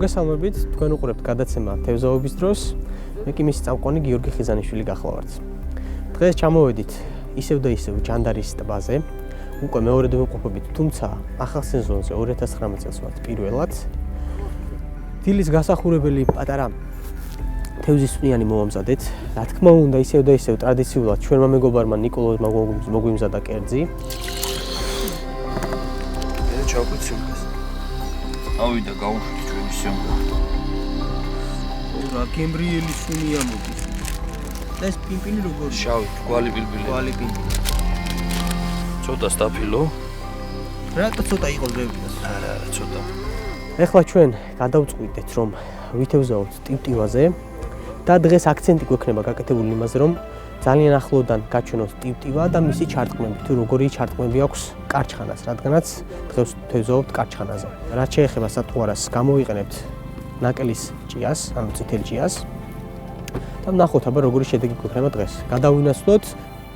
მოგესალმებით, თქვენ უყურებთ გადაცემა თევზაობის დროს. მე კი მისი წამყვანი გიორგი ხიზანიშვილი გახლავართ. დღეს ჩამოვედით ისევ და ისევ ჯანდარის ტბაზე. უკვე მეორედ ვიმყოფებით, თუმცა ახალ სეზონზე 2019 წელს ვართ პირველად. დილის გასახურებელი პატარა თევზის წვნიანი მოვამზადეთ. რა თქმა უნდა, ისევ და ისევ ტრადიციულად ჩვენმა მეგობარმა ნიკოლოზ მოგვიმზადა კერძი. ჩავკიცილდეს. ავიდა გავუშვით ჩვენი სიამოვნებო. რა გემრიელი სუნია მოდის. ეს პინპინი როგორ შავი, კვალი პილპილი. კვალი პინპინი. ცოტა სტაფილო. რატო ცოტა იყოს ბევრს? არა, ცოტა. ეხლა ჩვენ გადავწყვიტეთ, რომ ვითევზაოთ ტივტივაზე და დღეს აქცენტი გვექნება გაკეთებული იმაზე, რომ ძალიან ახლოდან გაჩვენოთ ტივტივა და მისი ჩარტყმები, თუ როგორი ჩარტყმები აქვს კარჩხანას, რადგანაც დღეს თევზაობთ კარჩხანაზე. რაც შეეხება სატყუარას, გამოვიყენებთ ნაკელის ჭიას, ანუ წითელ ჭიას. და ვნახოთ აბა როგორი შედეგი გვექნება დღეს. გადავინაცვლოთ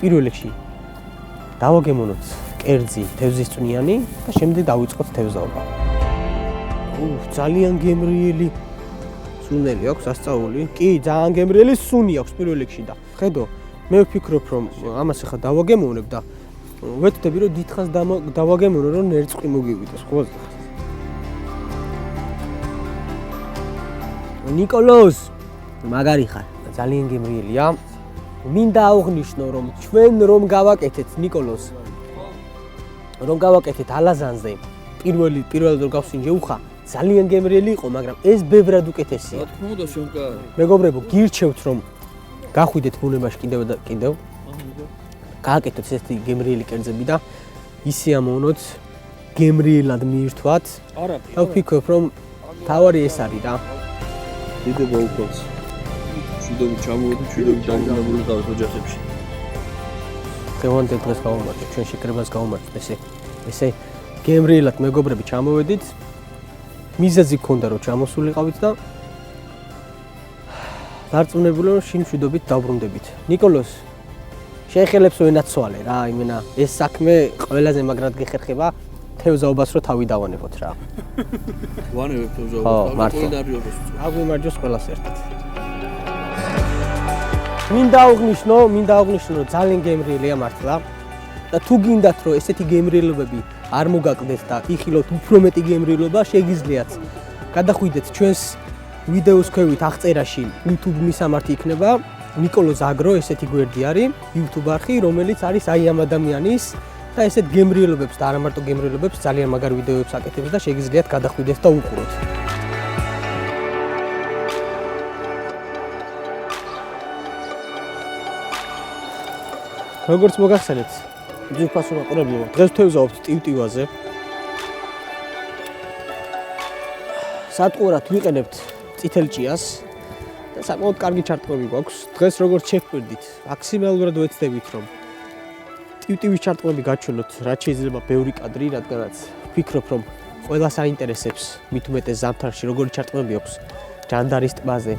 პირველ რიგში დავაგემონოთ კერძი თევზის წვნიანი და შემდეგ დავიწყოთ თევზაობა. ძალიან გემრიელი სუნელი აქვს ასწაული. კი, ძალიან გემრიელი სუნი აქვს პირველ რიგში და ხედო, მე ვფიქრობ, რომ ამას ახლა დავაგემოვნებ და ვეთდები, რომ დიდხანს დავაგემოვნო, რომ ნერწყვი მოგივიდეს, ხო? ნიკოლოზ, მაგარი ხარ, ძალიან გემრიელია. მინდა აღვნიშნო, რომ ჩვენ რომ გავაკეთეთ ნიკოლოზ, რომ გავაკეთეთ ალაზანზე, პირველად რომ გავსინჯე უხა, ძალიან გემრიელი იყო, მაგრამ ეს ბევრად უკეთესია. რა თქმა უნდა, შემკარი. მეგობრებო, გირჩევთ, რომ გახვიდეთ ბუნებაში კიდევ და კიდევ. გააკეთოთ ესეთი გემრიელი კერძები და ისე ამოვნოთ, გემრიელად მიირთვათ. არა, და ვფიქრობ, რომ თავარი ეს არის რა. დიდება უკრავს. შვიდობით ჩამოვედი, შვიდობით დაგვინებული ყავს ოჯახებში. დღევანდელ დღეს გავუმართეთ, ჩვენ შეკრებას გავუმართეთ ესე გემრიელად მეგობრები ჩამოვედით. მიზეზი გქონდა რომ ჩამოსულიყავით და დარწმუნებული რომ შინ მშვიდობით დავბრუნდებით. ნიკოლოზ, შეეხელებს ვენაცვალე რა, იმენა ეს საქმე ყველაზე მაგრად გეხერხება თევზაობას რო თავი დავანებოთ რა. ვანებებ თევზაობას, კულინარიობას. აგვიმარჯოს ყველას ერთად. მინდა აღვნიშნო, რომ ძალიან გემრიელია მართლა და თუ გინდათ რომ ესეთი გემრიელობები არ მოგაკლდეთ და იხილოთ უფრო მეტი გემრიელობა, შეგიძლიათ გადახვიდეთ ჩვენს ვიდეოს ქვევით აღწერაში YouTube მისამართი იქნება ნიკოლოზ აგრო, ესეთი გვერდი არის YouTube არხი, რომელიც არის აი ამ ადამიანის და ესეთ გემრიელობებს და არა მარტო გემრიელობებს ძალიან მაგარ ვიდეოებს აკეთებს და შეგიძლიათ გადახვიდეთ და უყუროთ. როგორც მოგახსენეთ, ძვირფასო მაყურებლებო, დღეს ვთევზაობთ ტივტივაზე. სატყუარად ვიყენებთ წითელ ჭიას და საკმაოდ კარგი ჩარტყმები გვაქვს. დღეს როგორც შევკვირდით, მაქსიმალურად ვეცდებით, რომ ტივტივის ჩარტყმები გაჩვენოთ, რაც შეიძლება ბევრი კადრი, რადგანაც ვფიქრობ, რომ ყველას აინტერესებს, მით უმეტეს ზამთარში როგორი ჩარტყმები აქვს ჯანდარის ტბაზე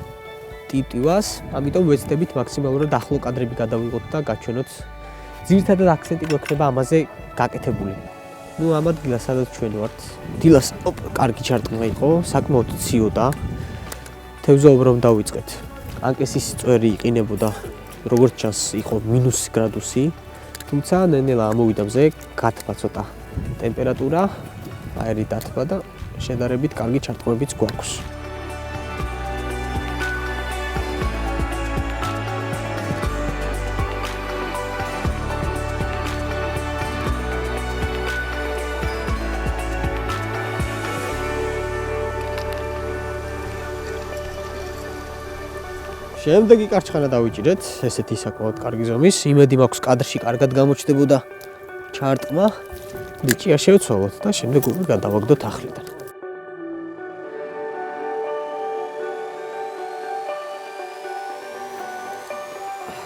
ტივტივას, ამიტომ ვეცდებით მაქსიმალურად ახლო კადრები გადავიღოთ და გაჩვენოთ. ძირითადად აქცენტი გვექნება ამაზე გაკეთებული. ამ ადგილას სადაც ჩვენ ვართ. დილას კარგი ჩარტყმა იყო, საკმაოდ ციოდა. თევზაობა რომ დავიწყეთ. ანკესის წვერი იყინებოდა, როგორც ჩანს, იყო -, გრადუსი. თუმცა ნენელა ამოვიდა მზე, გათბა ცოტა ტემპერატურა, აერი დათბა და შედარებით კარგი ჩარტყმებიც გვაქვს. შემდეგი კარჩხანა დავიჭირეთ, ესეთი საკმაოდ კარგი ზომის, იმედი მაქვს კადრში კარგად გამოჩნდებოდა ჩარტყმა. ჭია შევცვალოთ და შემდეგ უკვე გადავაგდოთ ახლიდან.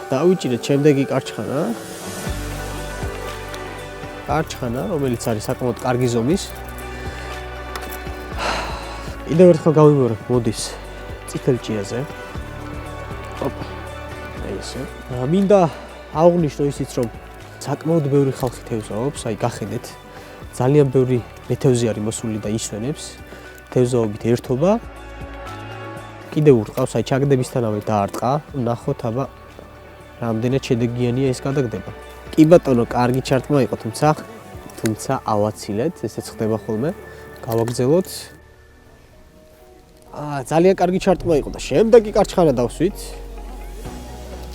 დავიჭირეთ შემდეგი კარჩხანა. რომელიც არის საკმაოდ კარგი ზომის. კიდევ ერთხელ გავიმეორებ, მოდის წითელ ჭიაზე. ესე. მინდა აღვნიშნო ისიც, რომ საკმაოდ ბევრი ხალხი თევზაობს, აი გახედეთ. ძალიან ბევრი მეთევზი არის მოსული და ისვენებს. თევზაობით ერთობა. კიდევ ურტყავს, აი ჩაგდებისთანავე დაარტყა, ნახოთ აბა რამდენად შედეგიანია ეს გადაგდება. კი ბატონო, კარგი ჩარტყმა იყო, თუმცა ავაცილეთ, ესეც ხდება ხოლმე. გავაგრძელოთ. ძალიან კარგი ჩარტყმა იყო და შემდეგი კარჩხანა დავსვით.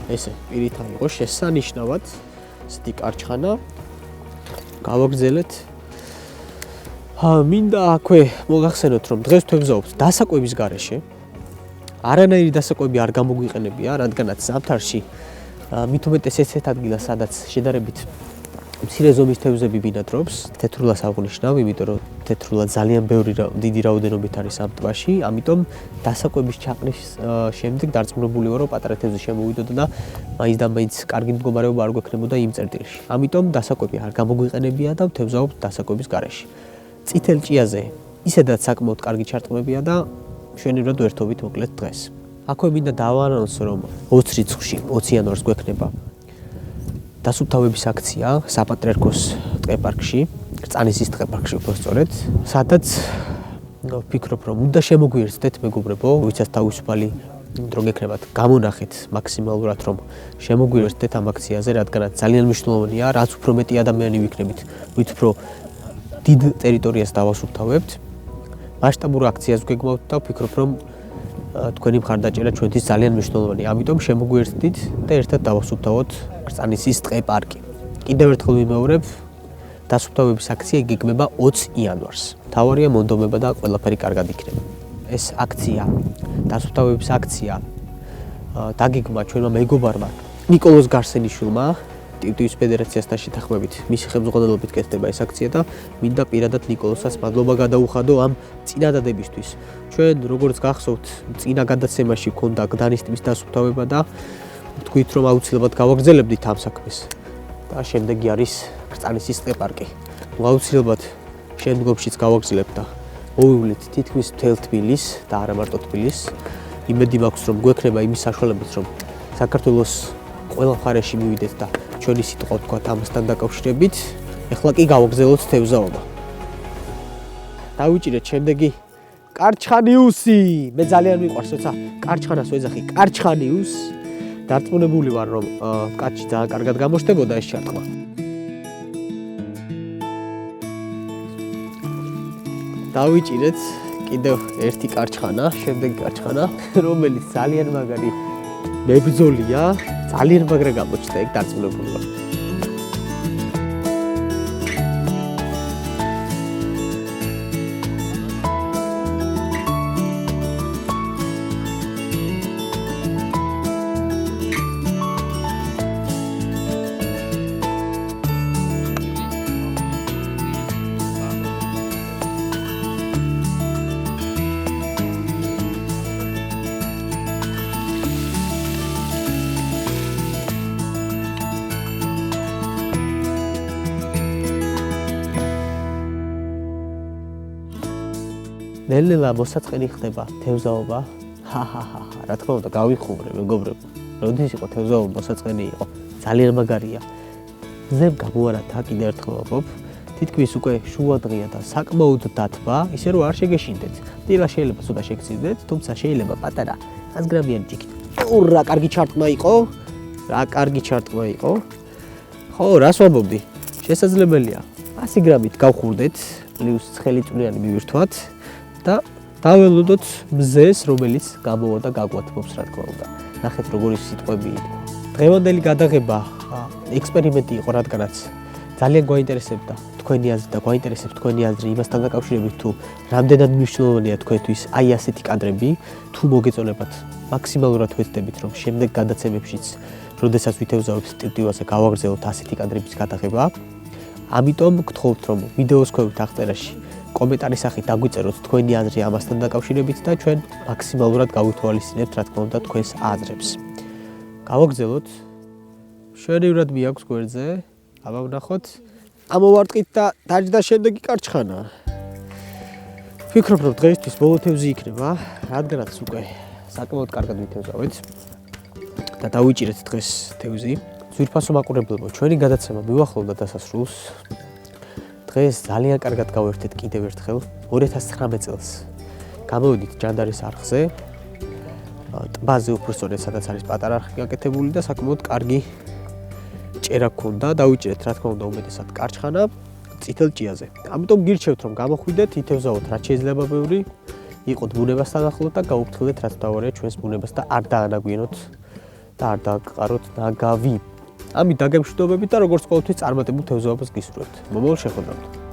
ესე პირითან იყო შესანიშნავად ესეთი კარჩხანა. გავაგრძელეთ. მინდა აქვე მოგახსენოთ, რომ დღეს ვთევზაობთ დასაკვების გარეშე. არანაირი დასაკვები არ გამოგვიყენებია, რადგანაც ზამთარში მით უმეტეს ესეთ ადგილას, სადაც შედარებით მცირე ზომის თევზები ბინადრობს, თეთრულას აღნიშნავ, იმიტომ რომ თეთრულა ძალიან დიდი რაოდენობით არის ამ ტბაში, ამიტომ დასაკვების ჩაყრის შემდეგ დარწმუნებული ვარ, რომ პატარა თევზი შემოვიდოდა და მაინც და მაინც კარგი მდგომარეობა არ გვექნებოდა იმ წერტილში. ამიტომ დასაკვები არ გამოგვიყენებია და ვთევზაობთ დასაკვების გარეშე. წითელ ჭიაზე ისედაც საკმაოდ კარგი ჩარტყმებია და მშვენივრად ვერთობით მოკლედ დღეს. აქვე მინდა დავაანონსო, რომ 20 რიცხვში 20 იანვარს გვექნება დასუფთავების აქცია საპატრიარქოს ტყეპარკში, რწანისის ტყეპარკში უფრო სწორედ, სადაც ვფიქრობ, რომ უნდა შემოგვიერთდეთ მეგობრებო, ვისაც თავისუფალი დრო გექნებათ, გამონახეთ მაქსიმალურად, რომ შემოგვიერთდეთ ამ აქციაზე, რადგანაც ძალიან მნიშვნელოვანია, რაც უფრო მეტი ადამიანი ვიქნებით, ვით უფრო დიდ ტერიტორიას დავასუფთავებთ. მასშტაბურ აქციას გვეგმავთ და ვფიქრობ, რომ თქვენი მხარდაჭერა ჩვენთვის ძალიან მნიშვნელოვანია. ამიტომ შემოგვიერთდით და ერთად დავასუფთავოთ რწანისის ტყეპარკი. კიდევ ერთხელ ვიმეორებ, დასუფთავების აქცია იგეგმება 20 იანვარს. მთავარია მონდომება და ყველაფერი კარგად იქნება. ეს აქცია, დასუფთავების აქცია დაგეგმა ჩვენმა მეგობარმა ნიკოლოზ გარსენიშვილმა, ტივტივის ფედერაციასთან შეთანხმებით, მისი ხელმძღვანელობით კეთდება ეს აქცია და მინდა პირადად ნიკოლოზსაც მადლობა გადაუხადო ამ წინადადებისთვის. ჩვენ როგორც გახსოვთ, წინა გადაცემაში ქონდა გდანის ტბის დასუფთავება და ვთქვით, რომ აუცილებლად გავაგრძელებდით ამ საქმეს. და შემდეგი არის რწანისის ტყეპარკი. აუცილებლად შემდგომშიც გავაგრძელებთ და მოვივლით თითქმის მთელ თბილის და არა მარტო თბილის. იმედი მაქვს, რომ გვექნება იმის საშუალებაც, რომ საქართველოს ყველა მხარეში მივიდეთ და ჩვენი სიტყვა ვთქვათ ამასთან დაკავშირებით. ეხლა კი გავაგრძელოთ თევზაობა. დავიჭირეთ შემდეგი კარჩხანიუსი. მე ძალიან მიყვარს, როცა კარჩხანას ვეძახი, კარჩხანიუს. დარწმუნებული ვარ, რომ კაცი ძალიან კარგად გამოჩნდებოდა ეს ჩარტყმა. დავიჭირეთ კიდევ ერთი კარჩხანა, შემდეგი კარჩხანა, რომელიც ძალიან მაგარი მებრძოლია, ძალიან მაგრა გამოჩნდა, ეგ დარწმუნებული ვარ. ნელ-ნელა მოსაწყენი ხდება თევზაობა. რა თქმა უნდა, გავიხუმრე მეგობრებო. როდის იყო თევზაობა მოსაწყენი იყო? ძალიან მაგარია. ზემ გამოარათა კიდევ ერთხელ ვამბობ, თითქმის უკვე შუა დღეა და საკმაოდ დათბა, ისე რომ არ შეგეშინდეთ. დილა შეიძლება ცოტა შეგწირდეთ, თუმცა შეიძლება პატარა 100 გრამიანი ჭიქით. რა კარგი ჩარტყმა იყო? რა კარგი ჩარტყმა იყო? ხო, რას ვამბობდი? შესაძლებელია 100 გრამით გავხურდეთ, პლუს ცხელი წვნიანი მივირთვათ. და დაველოდოთ მზეს, რომელიც გამოვა და გაგვათბობს, რა თქმა უნდა. ნახეთ, როგორი სიტყვები იყო. დღევანდელი გადაღება ექსპერიმენტი იყო, რადგანაც ძალიან გვაინტერესებდა თქვენი აზრი და გვაინტერესებს თქვენი აზრი იმასთან დაკავშირებით, თუ რამდენად მნიშვნელოვანია თქვენთვის აი ასეთი კადრები, თუ მოგეწონებათ მაქსიმალურად ვეცდებით, რომ შემდეგ გადაცემებშიც, როდესაც ვითევზავთ ტივტივაზე, გავაგრძელოთ ასეთი კადრების გადაღება. ამიტომ გთხოვთ, რომ ვიდეოს ქვევით აღწერაში კომენტარის სახით დაგვიწეროთ თქვენი აზრი ამასთან დაკავშირებით და ჩვენ მაქსიმალურად გავითვალისწინებთ, რა თქმა უნდა, თქვენს აზრებს. გავაგრძელოთ. მშვენივრად მიაქვს გვერდზე. აბა ვნახოთ. ამოვარტყით და დაჯდა შემდეგი კარჩხანა. ვფიქრობ, რომ დღეისთვის ბოლო თევზი იქნება, რადგანაც უკვე საკმაოდ კარგად ვითევზავეთ და დავიჭირეთ დღეს თევზი. ძვირფასო მაყურებლებო, ჩვენი გადაცემა მივახლოვდა დასასრულს. დღეს ძალიან კარგად გავერთეთ კიდევ ერთხელ 2019 წელს. გამოვიდით ჯანდარის არხზე ტბაზე უბრალოდ სადაც არის პატარა არხი გაკეთებული და საკმაოდ კარგი ჭერა გქონდა, დავიჭერეთ რა თქმა უნდა უმეტესად კარჩხანა წითელ ჭიაზე. ამიტომ გირჩევთ რომ გამოხვიდეთ, ითევზაოთ რაც შეიძლება ბევრი, იყოთ ბუნებასთან ახლოს და გაუფრთხილდეთ რაც თავარია ჩვენს ბუნებას და არ დაანაგვიანოთ და არ დააყაროთ ნაგავი. ამით დაგემშვიდობებით და როგორც ყოველთვის წარმატებულ თევზაობას გისურვებთ. მომავალ შეხვედრამდე.